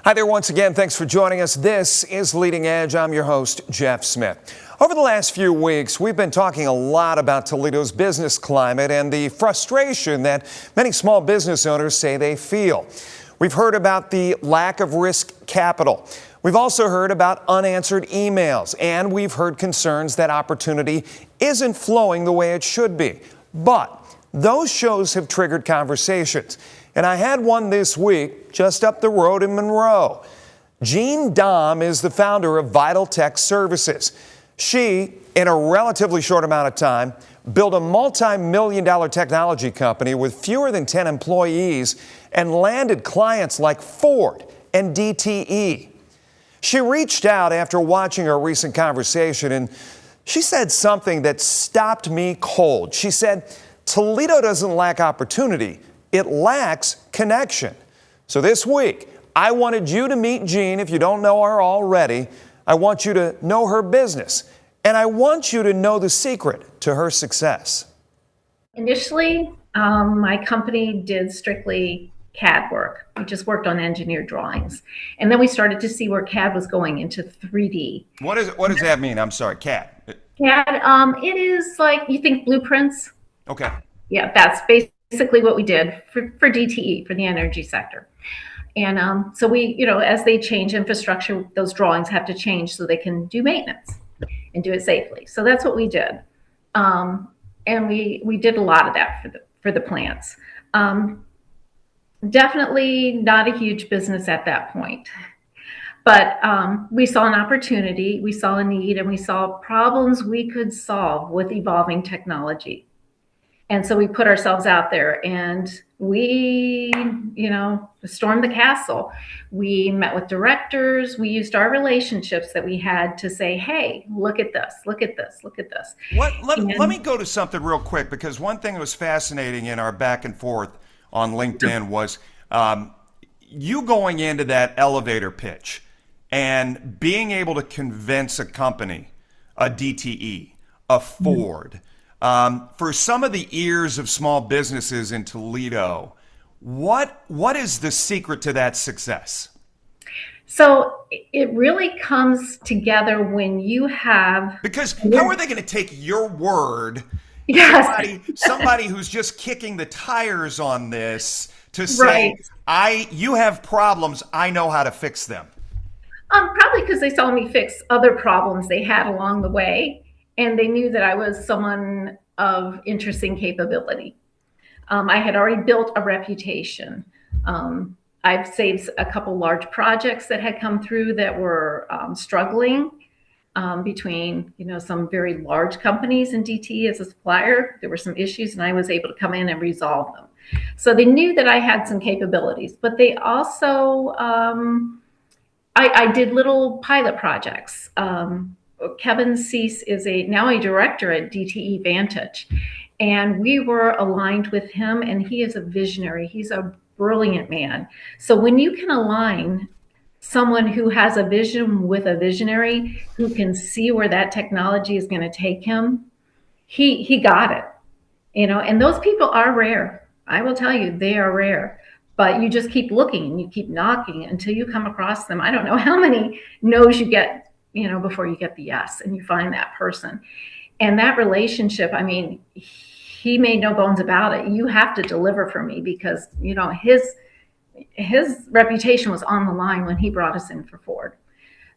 Hi there once again. Thanks for joining us. This is Leading Edge. I'm your host, Jeff Smith. Over the last few weeks, we've been talking a lot about Toledo's business climate and the frustration that many small business owners say they feel. We've heard about the lack of risk capital. We've also heard about unanswered emails, and we've heard concerns that opportunity isn't flowing the way it should be. But those shows have triggered conversations. And I had one this week just up the road in Monroe. Dahm is the founder of Vital Tech Services. She, in a relatively short amount of time, built a multi-million-dollar technology company with fewer than 10 employees and landed clients like Ford and DTE. She reached out after watching our recent conversation, and she said something that stopped me cold. She said, "Toledo doesn't lack opportunity. It lacks connection." So this week, I wanted you to meet Jean if you don't know her already. I want you to know her business, and I want you to know the secret to her success. Initially, my company did strictly CAD work. We just worked on engineered drawings. And then we started to see where CAD was going into 3D. What does that mean? I'm sorry, CAD. CAD, it is like, you think blueprints? Okay. Yeah, that's basically what we did for DTE, for the energy sector. And so we, as they change infrastructure, those drawings have to change so they can do maintenance and do it safely. So that's what we did. And we did a lot of that for the plants. Definitely not a huge business at that point. But we saw an opportunity, we saw a need, and we saw problems we could solve with evolving technology. And so we put ourselves out there and we, stormed the castle. We met with directors. We used our relationships that we had to say, hey, look at this, look at this, look at this. Let me go to something real quick, because one thing that was fascinating in our back and forth on LinkedIn was you going into that elevator pitch and being able to convince a company, a DTE, a Ford, for some of the ears of small businesses in Toledo, what is the secret to that success? So it really comes together when you have... Because how are they going to take your word, yes. somebody who's just kicking the tires on this, to say, right, you have problems, I know how to fix them? Probably because they saw me fix other problems they had along the way. And they knew that I was someone of interesting capability. I had already built a reputation. I've saved a couple large projects that had come through that were struggling between, some very large companies and DTE as a supplier. There were some issues, and I was able to come in and resolve them. So they knew that I had some capabilities, but they also, I did little pilot projects. Kevin Cease is now a director at DTE Vantage, and we were aligned with him, and he is a visionary. He's a brilliant man. So when you can align someone who has a vision with a visionary who can see where that technology is going to take him, he got it, and those people are rare. I will tell you, they are rare. But you just keep looking and you keep knocking until you come across them. I don't know how many no's you get, before you get the yes and you find that person. And that relationship, he made no bones about it. You have to deliver for me because, his reputation was on the line when he brought us in for Ford.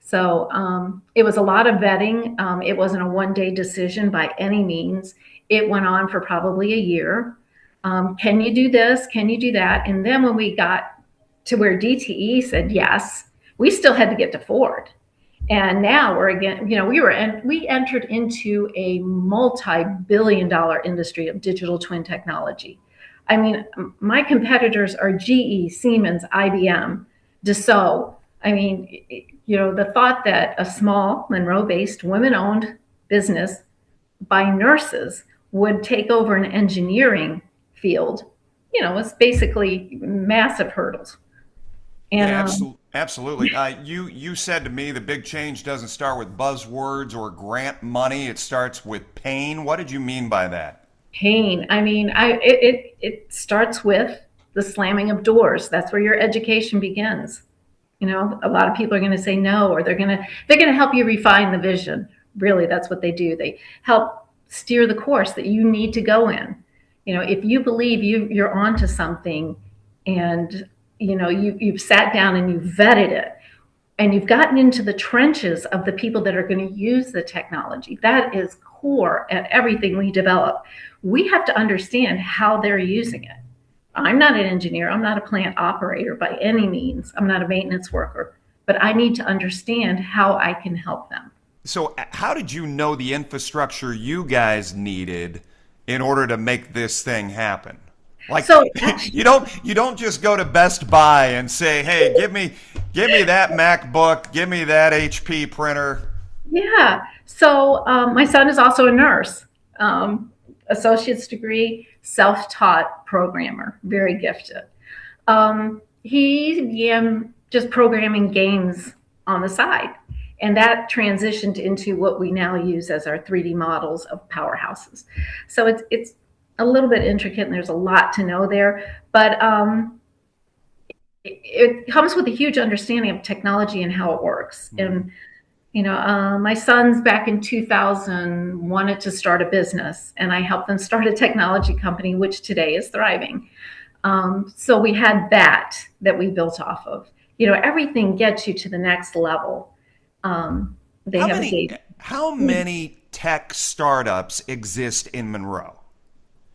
So it was a lot of vetting. It wasn't a one-day decision by any means. It went on for probably a year. Can you do this? Can you do that? And then when we got to where DTE said yes, we still had to get to Ford. And now we're again, we entered into a multi-billion-dollar industry of digital twin technology. My competitors are GE, Siemens, IBM, Dassault. The thought that a small Monroe-based women-owned business by nurses would take over an engineering field, was basically massive hurdles. And, yeah, absolutely. You said to me the big change doesn't start with buzzwords or grant money. It starts with pain. What did you mean by that? Pain. It starts with the slamming of doors. That's where your education begins. You know, a lot of people are going to say no, or they're going to help you refine the vision. Really, that's what they do. They help steer the course that you need to go in. You know, if you believe you're onto something, and you've sat down and you've vetted it, and you've gotten into the trenches of the people that are going to use the technology. That is core at everything we develop. We have to understand how they're using it. I'm not an engineer. I'm not a plant operator by any means. I'm not a maintenance worker, but I need to understand how I can help them. So, how did you know the infrastructure you guys needed in order to make this thing happen? Like, So actually, you don't just go to Best Buy and say, "Hey, give me that MacBook, give me that HP printer." yeah. So my son is also a nurse, associate's degree, self-taught programmer, very gifted. He began just programming games on the side. And that transitioned into what we now use as our 3D models of powerhouses. So it's a little bit intricate, and there's a lot to know there. But it comes with a huge understanding of technology and how it works. And my sons back in 2000 wanted to start a business, and I helped them start a technology company, which today is thriving. So we had that we built off of. Everything gets you to the next level. They How have a many gate. how many tech startups exist in Monroe?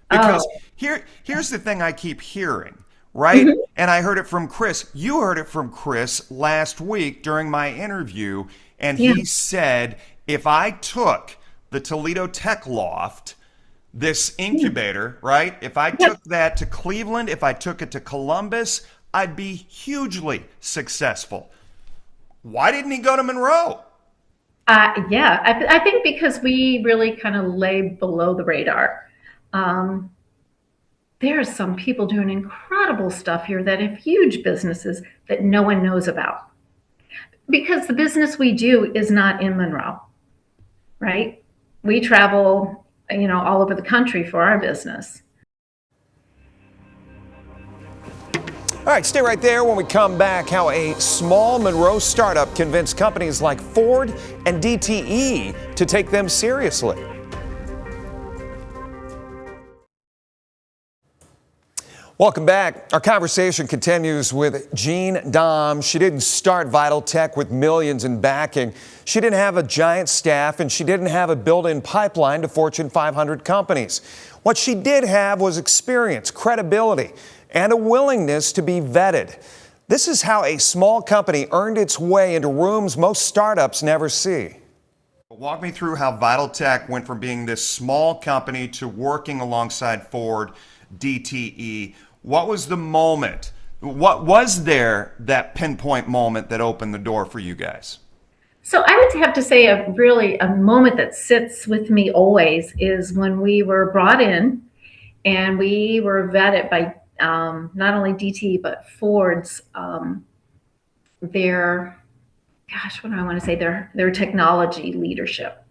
Because Oh, here's the thing I keep hearing, right? mhm, And I heard it from Chris. You heard it from Chris last week during my interview, and yeah, he said if I took the Toledo Tech Loft, this yeah, incubator, right? If I yep. took that to Cleveland, if I took it to Columbus, I'd be hugely successful. Why didn't he go to Monroe? Yeah. I think because we really kind of lay below the radar. Um, there are some people doing incredible stuff here that have huge businesses that no one knows about, because the business we do is not in Monroe, right? We travel, all over the country for our business. All right, stay right there. When we come back, how a small Monroe startup convinced companies like Ford and DTE to take them seriously. Welcome back. Our conversation continues with Jean Dahm. She didn't start Vital Tech with millions in backing. She didn't have a giant staff, and she didn't have a built-in pipeline to Fortune 500 companies. What she did have was experience, credibility, and a willingness to be vetted. This is how a small company earned its way into rooms most startups never see. Walk me through how Vital Tech went from being this small company to working alongside Ford, DTE. What was the moment? What was there that pinpoint moment that opened the door for you guys? So I would have to say a moment that sits with me always is when we were brought in and we were vetted by not only DT but Ford's their gosh, what do I want to say, their technology leadership.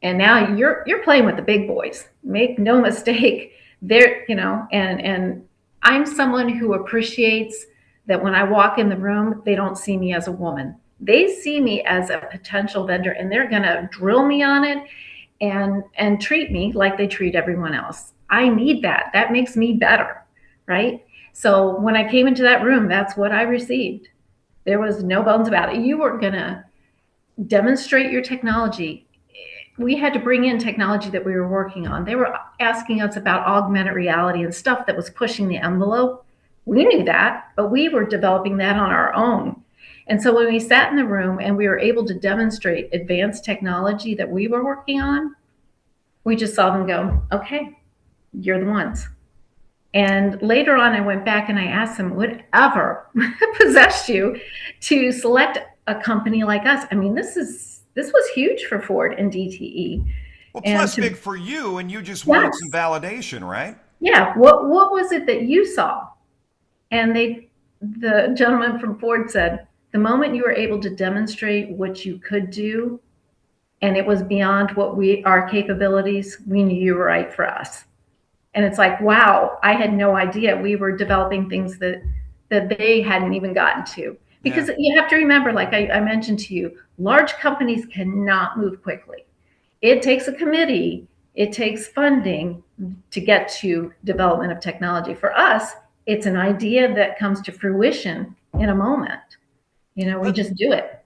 And now you're playing with the big boys. Make no mistake, and I'm someone who appreciates that when I walk in the room, they don't see me as a woman. They see me as a potential vendor, and they're going to drill me on it and treat me like they treat everyone else. I need that. That makes me better, right? So when I came into that room, that's what I received. There was no bones about it. You were going to demonstrate your technology. We had to bring in technology that we were working on. They were asking us about augmented reality and stuff that was pushing the envelope. We knew that, but we were developing that on our own. And so when we sat in the room and we were able to demonstrate advanced technology that we were working on, we just saw them go, okay, you're the ones. And later on, I went back and I asked them, whatever possessed you to select a company like us? I mean, this was huge for Ford and DTE. Well, And plus to big for you, and you just wanted some yes, validation, right? yeah, what was it that you saw? And the gentleman from Ford said, the moment you were able to demonstrate what you could do, and it was beyond our capabilities, we knew you were right for us. And it's like, wow, I had no idea we were developing things that they hadn't even gotten to. Because Yeah. you have to remember, like I mentioned to you, large companies cannot move quickly. It takes a committee, it takes funding to get to development of technology. For us, it's an idea that comes to fruition in a moment. We Let, just do it.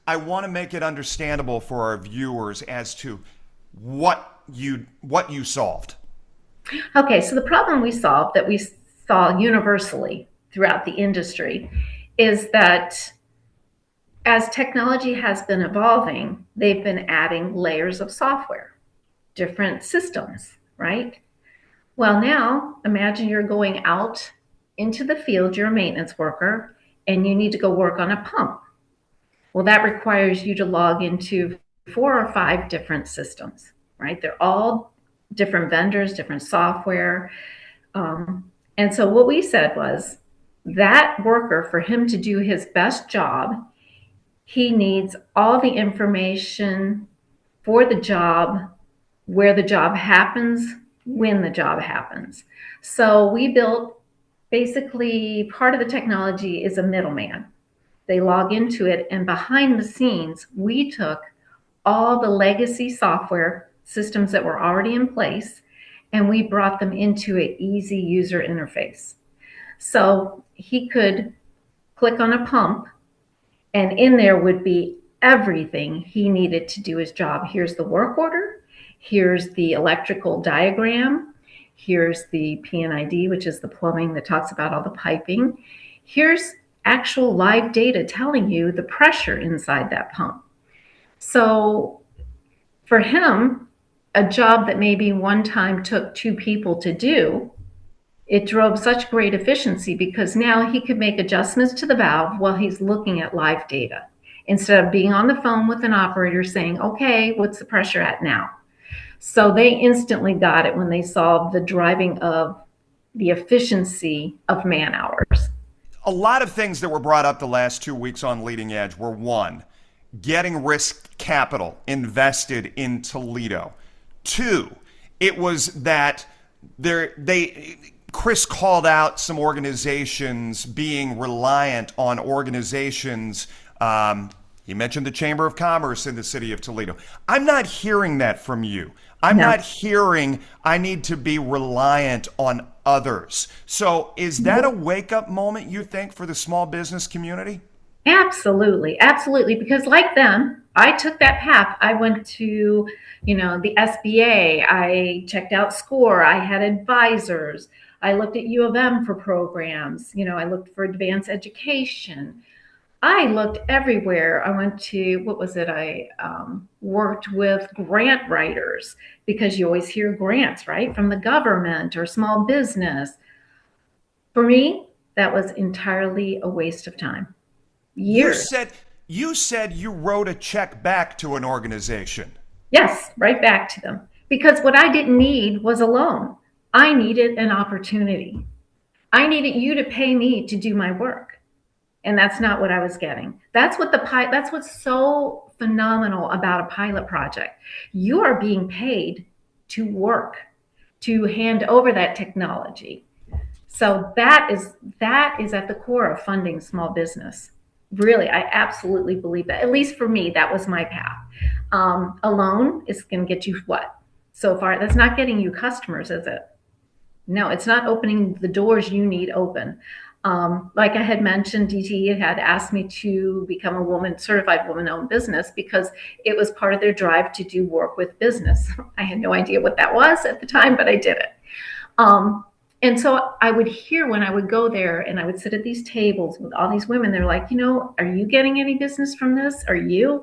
I want to make it understandable for our viewers as to what you solved. Okay, so the problem we solved that we saw universally throughout the industry is that as technology has been evolving, they've been adding layers of software, different systems, right? Well, now imagine you're going out into the field, you're a maintenance worker, and you need to go work on a pump. Well, that requires you to log into 4 or 5 different systems, right? They're all different vendors, different software. And so what we said was that worker, for him to do his best job, he needs all the information for the job, where the job happens, when the job happens. So we built basically part of the technology is a middleman. They log into it, and behind the scenes, we took all the legacy software systems that were already in place and we brought them into an easy user interface. So he could click on a pump, and in there would be everything he needed to do his job. Here's the work order, here's the electrical diagram, here's the PNID, which is the plumbing that talks about all the piping. Here's actual live data telling you the pressure inside that pump. So for him, a job that maybe one time took 2 people to do, it drove such great efficiency because now he could make adjustments to the valve while he's looking at live data instead of being on the phone with an operator saying, okay, what's the pressure at now? So they instantly got it when they saw the driving of the efficiency of man hours. A lot of things that were brought up the last 2 weeks on Leading Edge were: one, getting risk capital invested in Toledo. Two, it was that Chris called out some organizations being reliant on organizations. He mentioned the Chamber of Commerce in the city of Toledo. I'm not hearing that from you. I'm No. not hearing I need to be reliant on others. So is that a wake-up moment, you think, for the small business community? Absolutely, absolutely. Because like them, I took that path. I went to, the SBA. I checked out SCORE. I had advisors. I looked at U of M for programs. I looked for advanced education. I looked everywhere. I went to, what was it? I worked with grant writers because you always hear grants, right, from the government or small business. For me, that was entirely a waste of time. You Years. said you said you wrote a check back to an organization. Yes, right back to them. Because what I didn't need was a loan. I needed an opportunity. I needed you to pay me to do my work. And that's not what I was getting. That's what's so phenomenal about a pilot project. You are being paid to work, to hand over that technology. So that is at the core of funding small business. Really, I absolutely believe that. At least for me, that was my path. A loan is going to get you what? So far, that's not getting you customers, is it? No, it's not opening the doors you need open. Like I had mentioned, DTE had asked me to become a certified woman-owned business because it was part of their drive to do work with business. I had no idea what that was at the time, but I did it. And so I would hear when I would go there and I would sit at these tables with all these women, they're like, are you getting any business from this? Are you?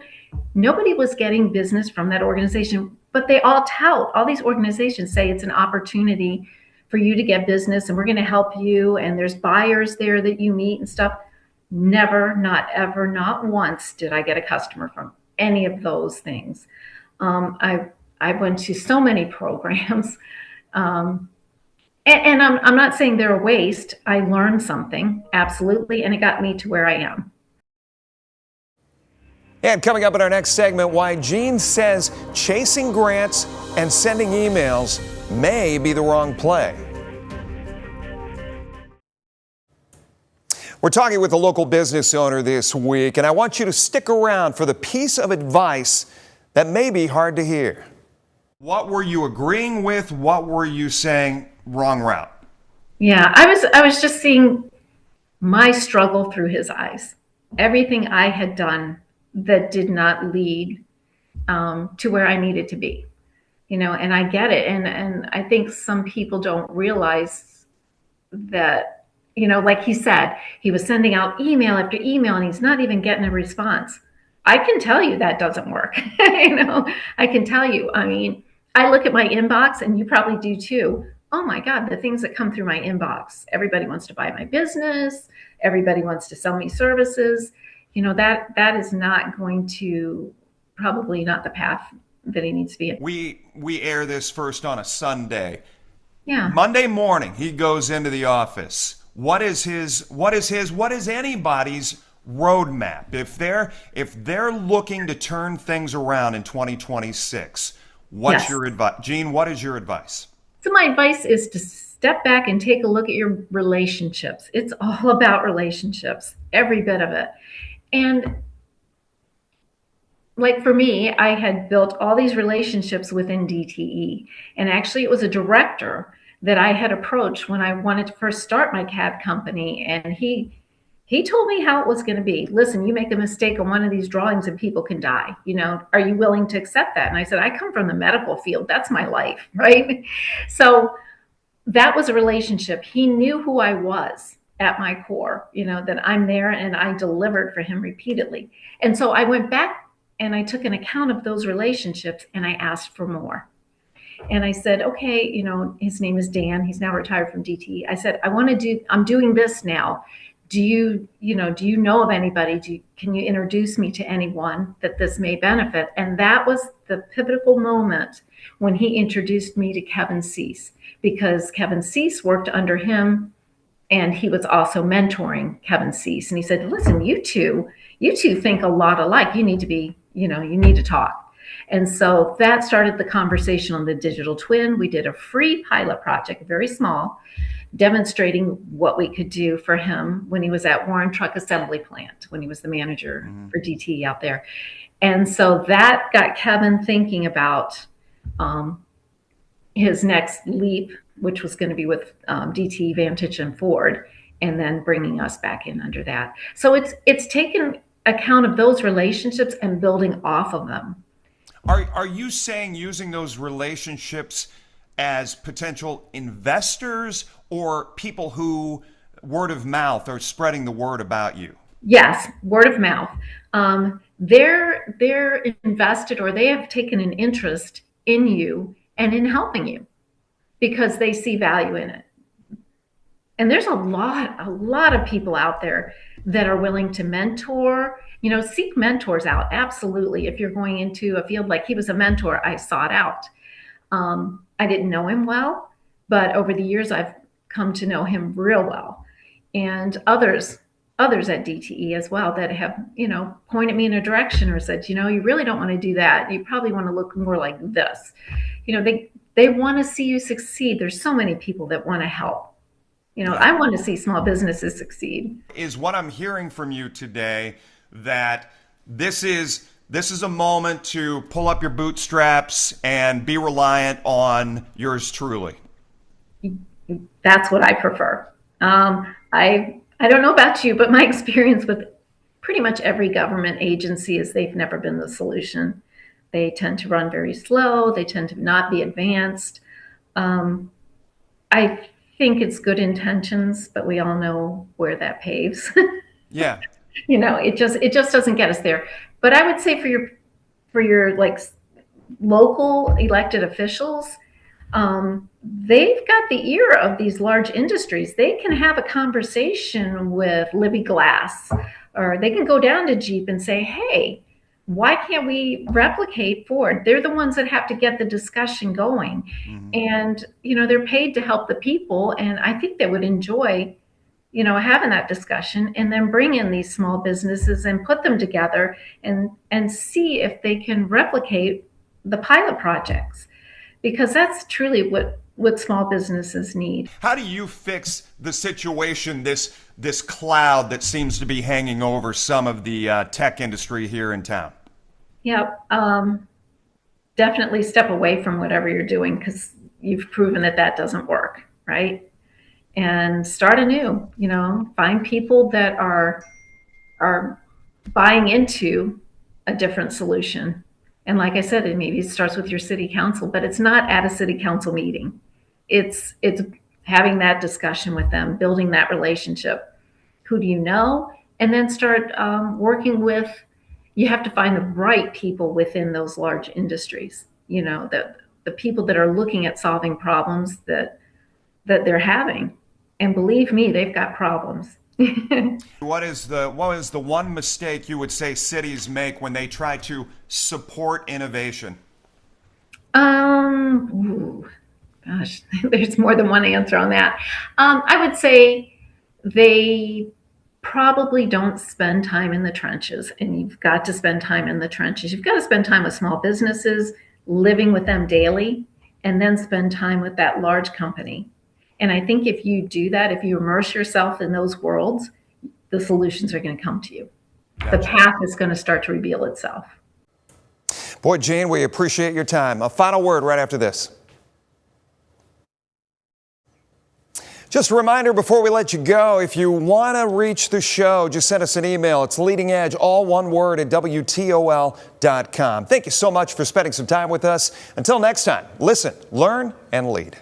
Nobody was getting business from that organization, but they all tout, all these organizations say it's an opportunity for you to get business and we're going to help you. And there's buyers there that you meet and stuff. Never, not ever, not once did I get a customer from any of those things. I went to so many programs. And I'm not saying they're a waste. I learned something, absolutely, and it got me to where I am. And coming up in our next segment, why Jean says chasing grants and sending emails may be the wrong play. We're talking with a local business owner this week, and I want you to stick around for the piece of advice that may be hard to hear. What were you agreeing with? What were you saying wrong route? Yeah, I was just seeing my struggle through his eyes. Everything I had done that did not lead to where I needed to be, and I get it. And I think some people don't realize that, like he said, he was sending out email after email and he's not even getting a response. I can tell you that doesn't work. I can tell you. I mean, I look at my inbox and you probably do too. Oh my God, the things that come through my inbox. Everybody wants to buy my business. Everybody wants to sell me services. That is not going to, probably not the path that he needs to be in. We air this first on a Sunday. Yeah. Monday morning, he goes into the office. What is anybody's roadmap? If they're looking to turn things around in 2026, what's Yes. your advice? Gene, what is your advice? So my advice is to step back and take a look at your relationships. It's all about relationships, every bit of it. And like for me, I had built all these relationships within DTE. And actually, it was a director that I had approached when I wanted to first start my CAD company. And he told me how it was going to be. Listen, you make a mistake on one of these drawings and people can die. Are you willing to accept that? And I said, I come from the medical field. That's my life, right? So that was a relationship. He knew who I was at my core, that I'm there and I delivered for him repeatedly. And so I went back and I took an account of those relationships and I asked for more. And I said, okay, his name is Dan. He's now retired from DTE. I said, I'm doing this now. Do you know of anybody? Can you introduce me to anyone that this may benefit? And that was the pivotal moment when he introduced me to Kevin Cease, because Kevin Cease worked under him and he was also mentoring Kevin Cease. And he said, listen, you two think a lot alike. You need to be, you need to talk. And so that started the conversation on the digital twin. We did a free pilot project, very small, demonstrating what we could do for him when he was at Warren Truck Assembly Plant, when he was the manager for DTE out there. And so that got Kevin thinking about his next leap, which was going to be with DTE, Vantage, and Ford, and then bringing us back in under that. So it's taken account of those relationships and building off of them. Are you saying using those relationships as potential investors or people who word of mouth are spreading the word about you? Yes, word of mouth. They're invested, or they have taken an interest in you and in helping you because they see value in it. And there's a lot of people out there that are willing to mentor. Seek mentors out. Absolutely. If you're going into a field like he was a mentor, I sought out. I didn't know him well, but over the years, I've come to know him real well. And others at DTE as well that have, pointed me in a direction or said, you really don't want to do that. You probably want to look more like this. They want to see you succeed. There's so many people that want to help. I want to see small businesses succeed. Is what I'm hearing from you today that this is a moment to pull up your bootstraps and be reliant on yours truly? That's what I prefer. I don't know about you, but my experience with pretty much every government agency is they've never been the solution. They tend to run very slow. They tend to not be advanced. I think it's good intentions, but we all know where that paves. Yeah. It just doesn't get us there. But I would say for your like local elected officials, they've got the ear of these large industries. They can have a conversation with Libby Glass, or they can go down to Jeep and say, hey, why can't we replicate Ford? They're the ones that have to get the discussion going. And, they're paid to help the people. And I think they would enjoy, having that discussion and then bring in these small businesses and put them together and see if they can replicate the pilot projects. Because that's truly what what small businesses need. How do you fix the situation, this cloud that seems to be hanging over some of the tech industry here in town? Yeah, definitely step away from whatever you're doing because you've proven that that doesn't work, right? And start anew. Find people that are buying into a different solution. And like I said, maybe it starts with your city council, but it's not at a city council meeting. It's having that discussion with them, building that relationship. Who do you know? And then start working with. You have to find the right people within those large industries. The people that are looking at solving problems that they're having. And believe me, they've got problems. What is the one mistake you would say cities make when they try to support innovation? Gosh, there's more than one answer on that. I would say they probably don't spend time in the trenches, and you've got to spend time in the trenches. You've got to spend time with small businesses, living with them daily, and then spend time with that large company. And I think if you do that, if you immerse yourself in those worlds, the solutions are going to come to you. Gotcha. The path is going to start to reveal itself. Boy, Jane, we appreciate your time. A final word right after this. Just a reminder before we let you go, if you want to reach the show, just send us an email. It's Leading Edge, all one word, at WTOL.com. Thank you so much for spending some time with us. Until next time, listen, learn, and lead.